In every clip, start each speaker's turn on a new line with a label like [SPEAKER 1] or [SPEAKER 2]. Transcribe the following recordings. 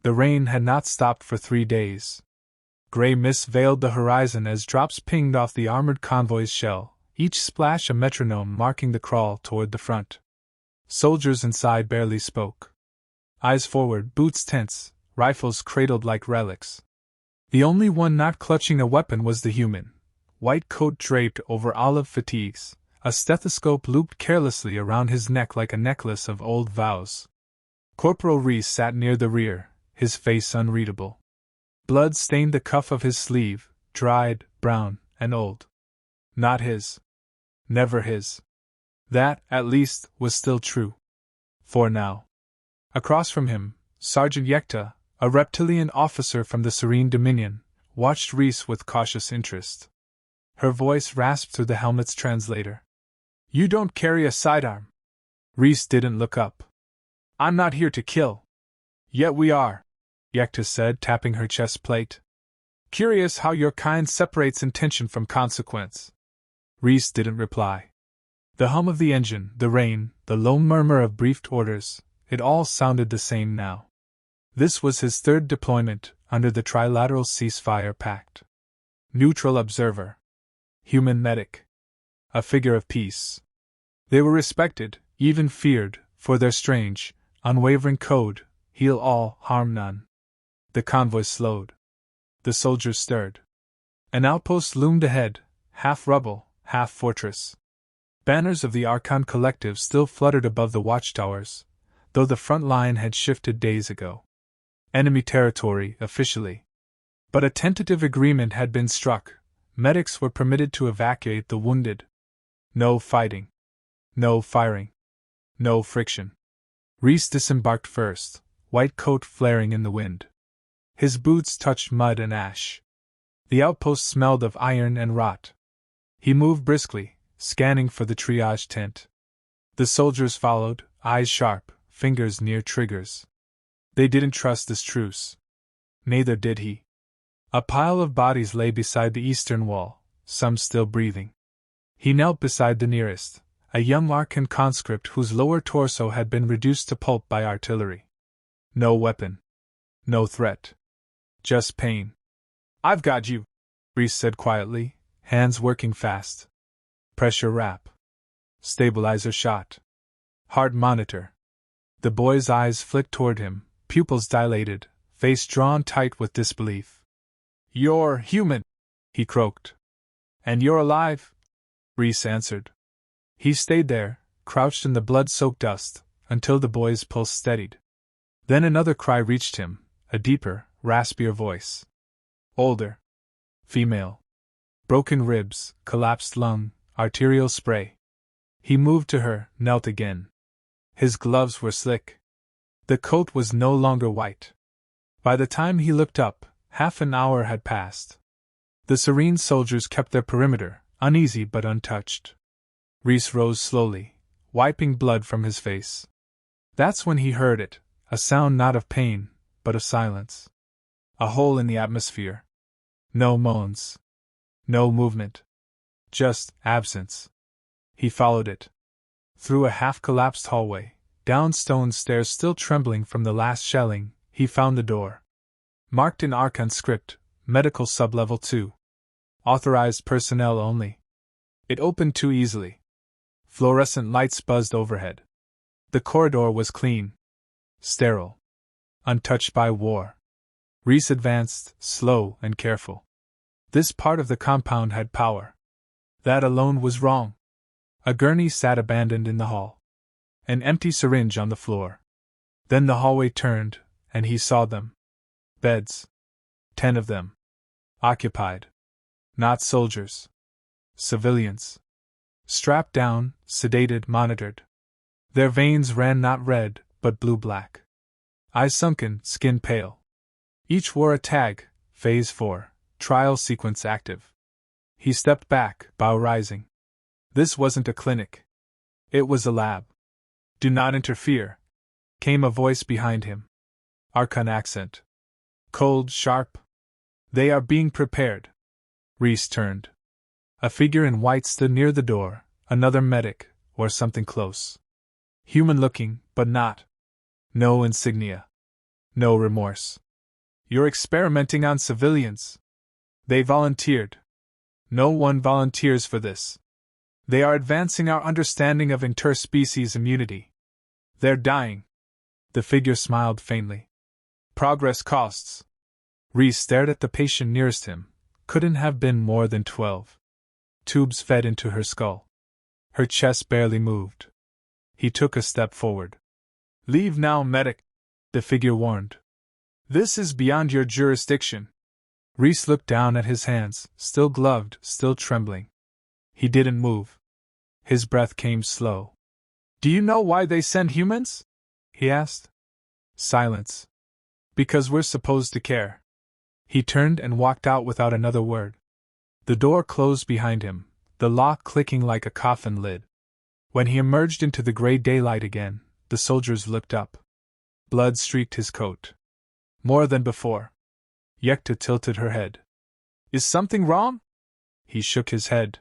[SPEAKER 1] The rain had not stopped for 3 days. Gray mist veiled the horizon as drops pinged off the armored convoy's shell, each splash a metronome marking the crawl toward the front. Soldiers inside barely spoke. Eyes forward, boots tense, rifles cradled like relics. The only one not clutching a weapon was the human, white coat draped over olive fatigues, a stethoscope looped carelessly around his neck like a necklace of old vows. Corporal Reese sat near the rear, his face unreadable. Blood stained the cuff of his sleeve, dried, brown, and old. Not his. Never his. That, at least, was still true. For now. Across from him, Sergeant Yekta, a reptilian officer from the Serene Dominion, watched Reese with cautious interest. Her voice rasped through the helmet's translator. "You don't carry a sidearm." Reese didn't look up. "I'm not here to kill." "Yet we are," Yekta said, tapping her chest plate. "Curious how your kind separates intention from consequence." Reese didn't reply. The hum of the engine, the rain, the low murmur of briefed orders, it all sounded the same now. This was his 3rd deployment under the Trilateral Ceasefire Pact. Neutral observer. Human medic. A figure of peace. They were respected, even feared, for their strange, unwavering code, heal all, harm none. The convoy slowed. The soldiers stirred. An outpost loomed ahead, half rubble, half fortress. Banners of the Archon Collective still fluttered above the watchtowers, though the front line had shifted days ago. Enemy territory, officially. But a tentative agreement had been struck. Medics were permitted to evacuate the wounded. No fighting. No firing. No friction. Reese disembarked first, white coat flaring in the wind. His boots touched mud and ash. The outpost smelled of iron and rot. He moved briskly, scanning for the triage tent. The soldiers followed, eyes sharp, fingers near triggers. They didn't trust this truce. Neither did he. A pile of bodies lay beside the eastern wall, some still breathing. He knelt beside the nearest, a young Arkan conscript whose lower torso had been reduced to pulp by artillery. No weapon. No threat. Just pain. "I've got you," Reese said quietly, hands working fast. Pressure wrap. Stabilizer shot. Heart monitor. The boy's eyes flicked toward him, pupils dilated, face drawn tight with disbelief. "You're human," he croaked. "And you're alive?" Reese answered. He stayed there, crouched in the blood-soaked dust, until the boy's pulse steadied. Then another cry reached him, a deeper, raspier voice. Older. Female. Broken ribs, collapsed lung, arterial spray. He moved to her, knelt again. His gloves were slick. The coat was no longer white. By the time he looked up, half an hour had passed. The Serene soldiers kept their perimeter, uneasy but untouched. Reese rose slowly, wiping blood from his face. That's when he heard it, a sound not of pain, but of silence. A hole in the atmosphere. No moans. No movement. Just absence. He followed it. Through a half-collapsed hallway, down stone stairs still trembling from the last shelling, he found the door. Marked in Archon script, Medical Sublevel 2. Authorized personnel only. It opened too easily. Fluorescent lights buzzed overhead. The corridor was clean. Sterile. Untouched by war. Reese advanced, slow and careful. This part of the compound had power. That alone was wrong. A gurney sat abandoned in the hall. An empty syringe on the floor. Then the hallway turned, and he saw them. Beds. 10 of them. Occupied. Not soldiers. Civilians. Strapped down, sedated, monitored. Their veins ran not red, but blue-black. Eyes sunken, skin pale. Each wore a tag, Phase 4, trial sequence active. He stepped back, bow rising. This wasn't a clinic. It was a lab. "Do not interfere," came a voice behind him. Archon accent. Cold, sharp. "They are being prepared." Reese turned. A figure in white stood near the door, another medic, or something close. Human-looking, but not. No insignia. No remorse. You're experimenting on civilians. They volunteered. No one volunteers for this. They are advancing our understanding of interspecies immunity. They're dying. The figure smiled faintly. Progress costs. Reese stared at the patient nearest him. Couldn't have been more than 12. Tubes fed into her skull. Her chest barely moved. He took a step forward. Leave now, medic, the figure warned. This is beyond your jurisdiction. Reese looked down at his hands, still gloved, still trembling. He didn't move. His breath came slow. Do you know why they send humans? He asked. Silence. Because we're supposed to care. He turned and walked out without another word. The door closed behind him, the lock clicking like a coffin lid. When he emerged into the gray daylight again, the soldiers looked up. Blood streaked his coat. More than before. Yekta tilted her head. Is something wrong? He shook his head.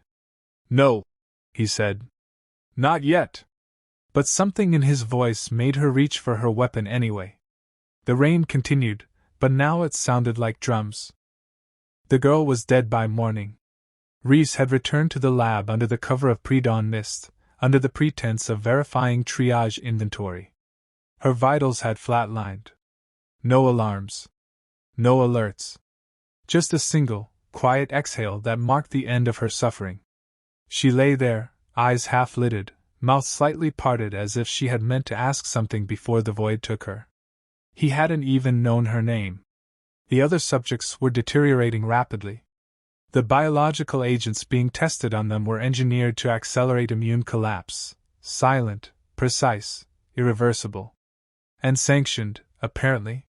[SPEAKER 1] No, he said. Not yet. But something in his voice made her reach for her weapon anyway. The rain continued, but now it sounded like drums. The girl was dead by morning. Reese had returned to the lab under the cover of pre-dawn mist, under the pretense of verifying triage inventory. Her vitals had flatlined. No alarms. No alerts. Just a single, quiet exhale that marked the end of her suffering. She lay there, eyes half-lidded, mouth slightly parted as if she had meant to ask something before the void took her. He hadn't even known her name. The other subjects were deteriorating rapidly. The biological agents being tested on them were engineered to accelerate immune collapse, silent, precise, irreversible. And sanctioned, apparently.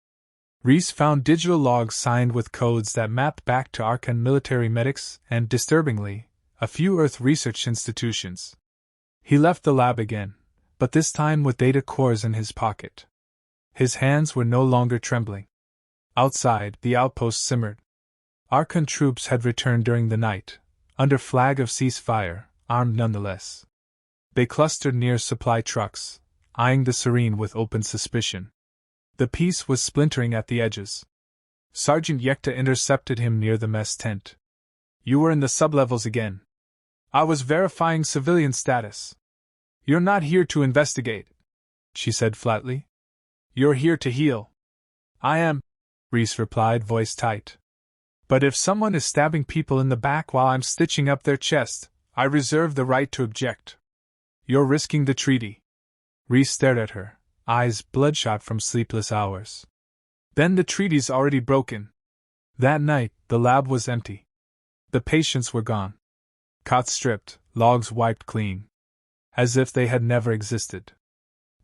[SPEAKER 1] Reese found digital logs signed with codes that mapped back to Arkan military medics and, disturbingly, a few Earth research institutions. He left the lab again, but this time with data cores in his pocket. His hands were no longer trembling. Outside, the outpost simmered. Arkan troops had returned during the night, under flag of ceasefire, armed nonetheless. They clustered near supply trucks, eyeing the Serene with open suspicion. The peace was splintering at the edges. Sergeant Yekta intercepted him near the mess tent. You were in the sublevels again. I was verifying civilian status. You're not here to investigate, she said flatly. You're here to heal. I am, Reese replied, voice tight. But if someone is stabbing people in the back while I'm stitching up their chest, I reserve the right to object. You're risking the treaty. Reese stared at her, eyes bloodshot from sleepless hours. Then the treaty's already broken. That night, the lab was empty. The patients were gone. Cots stripped, logs wiped clean. As if they had never existed.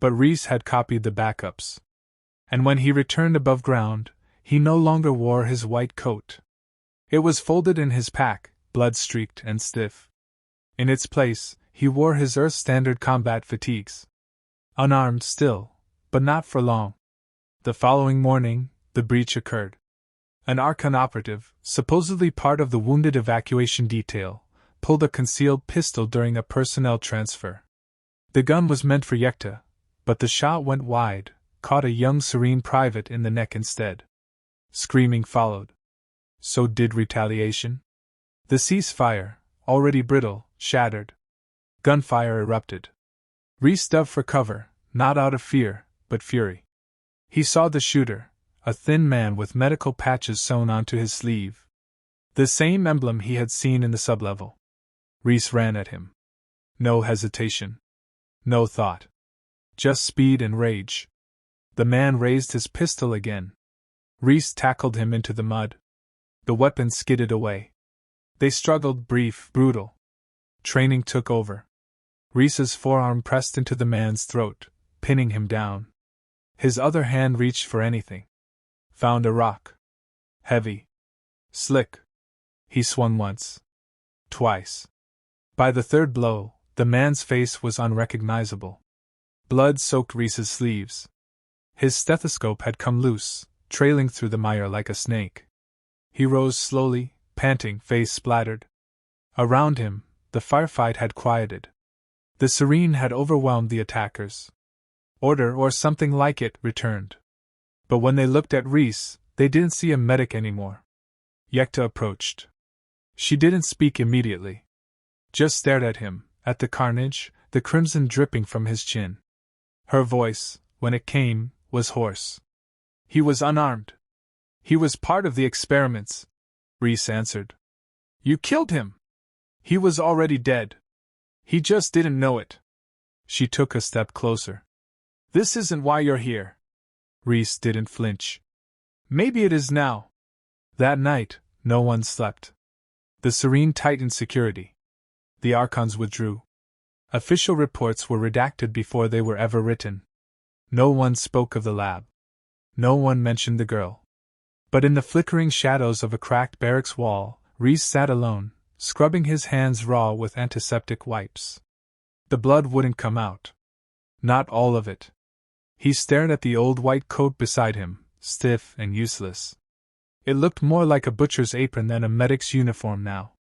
[SPEAKER 1] But Reese had copied the backups. And when he returned above ground, he no longer wore his white coat. It was folded in his pack, blood-streaked and stiff. In its place, he wore his Earth-standard combat fatigues. Unarmed still, but not for long. The following morning, the breach occurred. An Arkan operative, supposedly part of the wounded evacuation detail, pulled a concealed pistol during a personnel transfer. The gun was meant for Yekta, but the shot went wide, caught a young Serene private in the neck instead. Screaming followed. So did retaliation. The ceasefire, already brittle, shattered. Gunfire erupted. Reese dove for cover, not out of fear, but fury. He saw the shooter, a thin man with medical patches sewn onto his sleeve. The same emblem he had seen in the sublevel. Reese ran at him. No hesitation. No thought. Just speed and rage. The man raised his pistol again. Reese tackled him into the mud. The weapon skidded away. They struggled, brief, brutal. Training took over. Reese's forearm pressed into the man's throat, pinning him down. His other hand reached for anything. Found a rock. Heavy. Slick. He swung once. Twice. By the third blow, the man's face was unrecognizable. Blood soaked Reese's sleeves. His stethoscope had come loose, trailing through the mire like a snake. He rose slowly, panting, face splattered. Around him, the firefight had quieted. The Serene had overwhelmed the attackers. Order, or something like it, returned. But when they looked at Reese, they didn't see a medic anymore. Yekta approached. She didn't speak immediately. Just stared at him, at the carnage, the crimson dripping from his chin. Her voice, when it came, was hoarse. He was unarmed. He was part of the experiments, Reese answered. You killed him. He was already dead. He just didn't know it. She took a step closer. This isn't why you're here. Reese didn't flinch. Maybe it is now. That night, no one slept. The Serene tightened security. The Archons withdrew. Official reports were redacted before they were ever written. No one spoke of the lab. No one mentioned the girl. But in the flickering shadows of a cracked barracks wall, Reese sat alone, scrubbing his hands raw with antiseptic wipes. The blood wouldn't come out. Not all of it. He stared at the old white coat beside him, stiff and useless. It looked more like a butcher's apron than a medic's uniform now.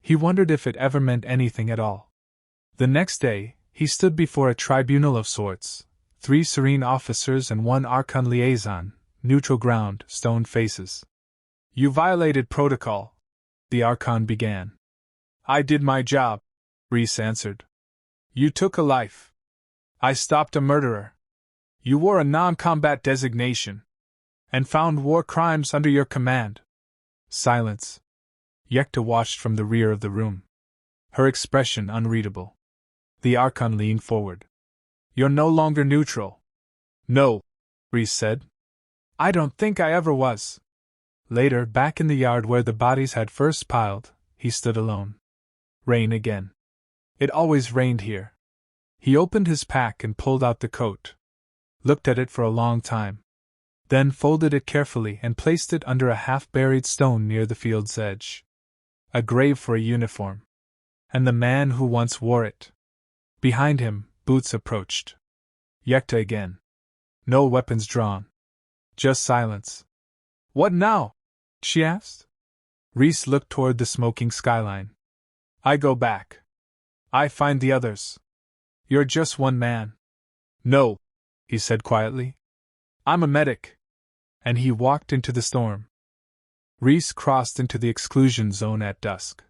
[SPEAKER 1] He wondered if it ever meant anything at all. The next day, he stood before a tribunal of sorts, 3 Serene officers and 1 Archon liaison, neutral ground, stone faces. You violated protocol, the Archon began. I did my job, Reese answered. You took a life. I stopped a murderer. You wore a non-combat designation. And found war crimes under your command. Silence. Yekta watched from the rear of the room. Her expression unreadable. The Archon leaned forward. You're no longer neutral. No, Reese said. I don't think I ever was. Later, back in the yard where the bodies had first piled, he stood alone. Rain again. It always rained here. He opened his pack and pulled out the coat. Looked at it for a long time. Then folded it carefully and placed it under a half-buried stone near the field's edge. A grave for a uniform. And the man who once wore it. Behind him, Boots approached. Yekta again. No weapons drawn. Just silence. What now? She asked. Reese looked toward the smoking skyline. I go back. I find the others. You're just one man. No, he said quietly. I'm a medic. And he walked into the storm. Reese crossed into the exclusion zone at dusk.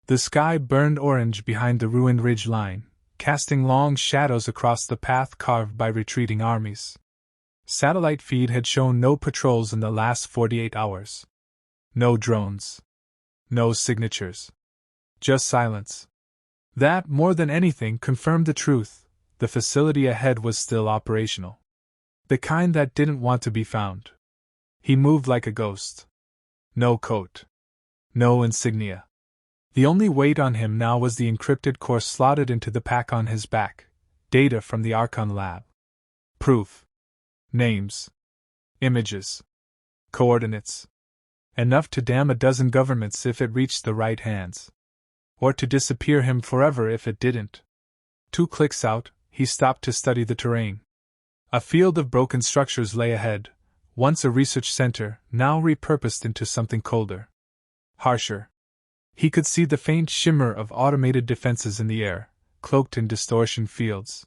[SPEAKER 1] The sky burned orange behind the ruined ridge line, casting long shadows across the path carved by retreating armies. Satellite feed had shown no patrols in the last 48 hours. No drones. No signatures. Just silence. That, more than anything, confirmed the truth. The facility ahead was still operational. The kind that didn't want to be found. He moved like a ghost. No coat. No insignia. The only weight on him now was the encrypted course slotted into the pack on his back. Data from the Archon lab. Proof. Names. Images. Coordinates. Enough to damn a dozen governments if it reached the right hands. Or to disappear him forever if it didn't. 2 clicks out, he stopped to study the terrain. A field of broken structures lay ahead, once a research center, now repurposed into something colder. Harsher. He could see the faint shimmer of automated defenses in the air, cloaked in distortion fields.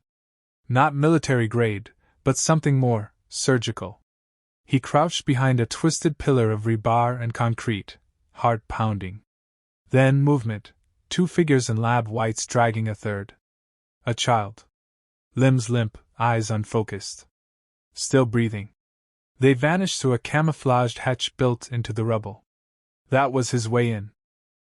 [SPEAKER 1] Not military grade, but something more, surgical. He crouched behind a twisted pillar of rebar and concrete, heart pounding. Then movement, 2 figures in lab whites dragging a third. A child. Limbs limp, eyes unfocused. Still breathing. They vanished through a camouflaged hatch built into the rubble. That was his way in.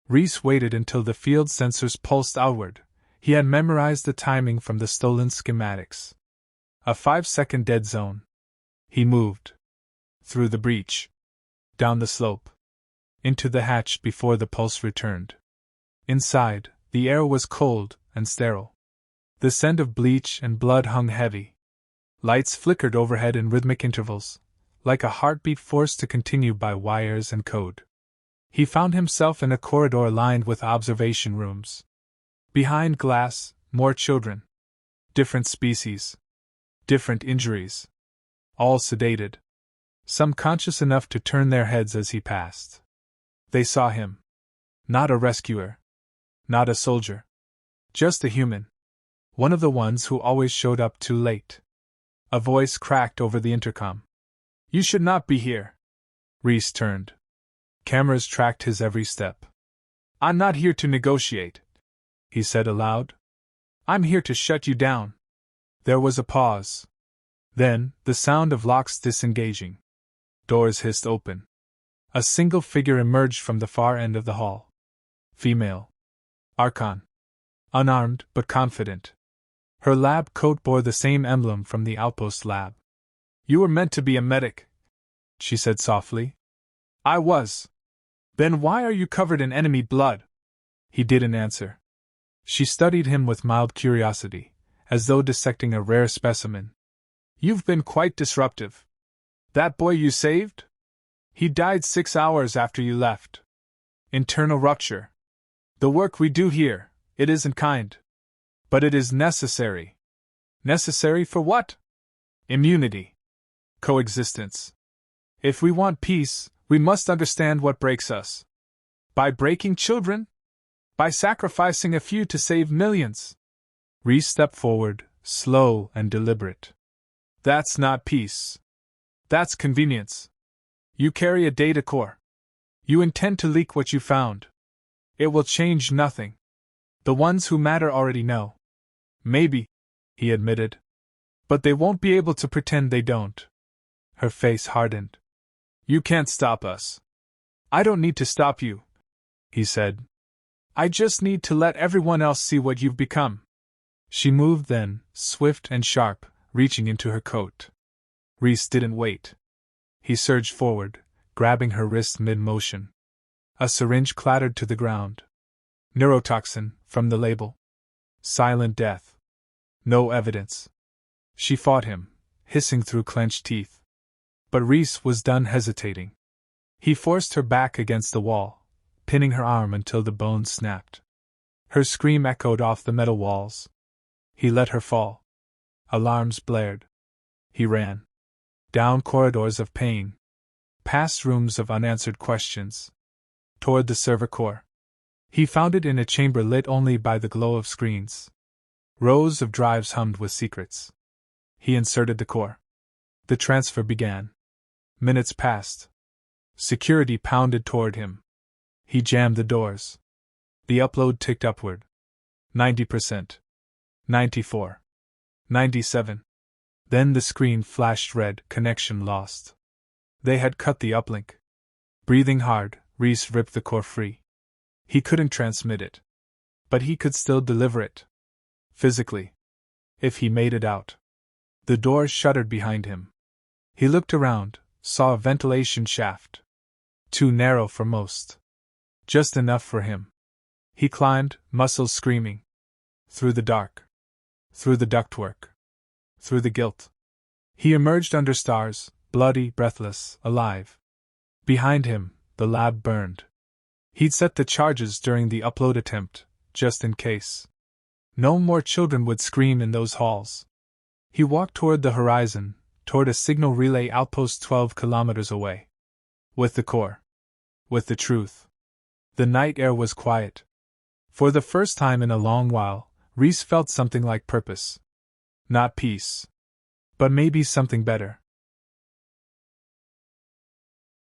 [SPEAKER 1] Reese waited until the field sensors pulsed outward. He had memorized the timing from the stolen schematics. A 5-second dead zone. He moved. Through the breach. Down the slope. Into the hatch before the pulse returned. Inside, the air was cold and sterile. The scent of bleach and blood hung heavy. Lights flickered overhead in rhythmic intervals, like a heartbeat forced to continue by wires and code. He found himself in a corridor lined with observation rooms. Behind glass, more children. Different species. Different injuries. All sedated. Some conscious enough to turn their heads as he passed. They saw him. Not a rescuer. Not a soldier. Just a human. One of the ones who always showed up too late. A voice cracked over the intercom. You should not be here. Reese turned. Cameras tracked his every step. I'm not here to negotiate, he said aloud. I'm here to shut you down. There was a pause. Then, the sound of locks disengaging. Doors hissed open. A single figure emerged from the far end of the hall. Female. Archon. Unarmed, but confident. Her lab coat bore the same emblem from the outpost lab. You were meant to be a medic, she said softly. I was. Then why are you covered in enemy blood? He didn't answer. She studied him with mild curiosity, as though dissecting a rare specimen. You've been quite disruptive. That boy you saved? He died 6 hours after you left. Internal rupture. The work we do here, it isn't kind. But it is necessary. Necessary for what? Immunity. Coexistence. If we want peace, we must understand what breaks us. By breaking children? By sacrificing a few to save millions? Reese stepped forward, slow and deliberate. That's not peace. That's convenience. You carry a data core. You intend to leak what you found. It will change nothing. The ones who matter already know. Maybe, he admitted. But they won't be able to pretend they don't. Her face hardened. You can't stop us. I don't need to stop you, he said. I just need to let everyone else see what you've become. She moved then, swift and sharp, reaching into her coat. Reese didn't wait. He surged forward, grabbing her wrist mid-motion. A syringe clattered to the ground. Neurotoxin, from the label. Silent death. No evidence. She fought him, hissing through clenched teeth. But Reese was done hesitating. He forced her back against the wall, pinning her arm until the bones snapped. Her scream echoed off the metal walls. He let her fall. Alarms blared. He ran. Down corridors of pain. Past rooms of unanswered questions. Toward the server core. He found it in a chamber lit only by the glow of screens. Rows of drives hummed with secrets. He inserted the core. The transfer began. Minutes passed. Security pounded toward him. He jammed the doors. The upload ticked upward. 90%. 94. 97. Then the screen flashed red, connection lost. They had cut the uplink. Breathing hard, Reese ripped the core free. He couldn't transmit it. But he could still deliver it. Physically. If he made it out. The door shuttered behind him. He looked around, saw a ventilation shaft. Too narrow for most. Just enough for him. He climbed, muscles screaming. Through the dark. Through the ductwork. Through the guilt. He emerged under stars, bloody, breathless, alive. Behind him, the lab burned. He'd set the charges during the upload attempt, just in case. No more children would scream in those halls. He walked toward the horizon, toward a signal relay outpost 12 kilometers away. With the core. With the truth. The night air was quiet. For the first time in a long while, Reese felt something like purpose. Not peace. But maybe something better.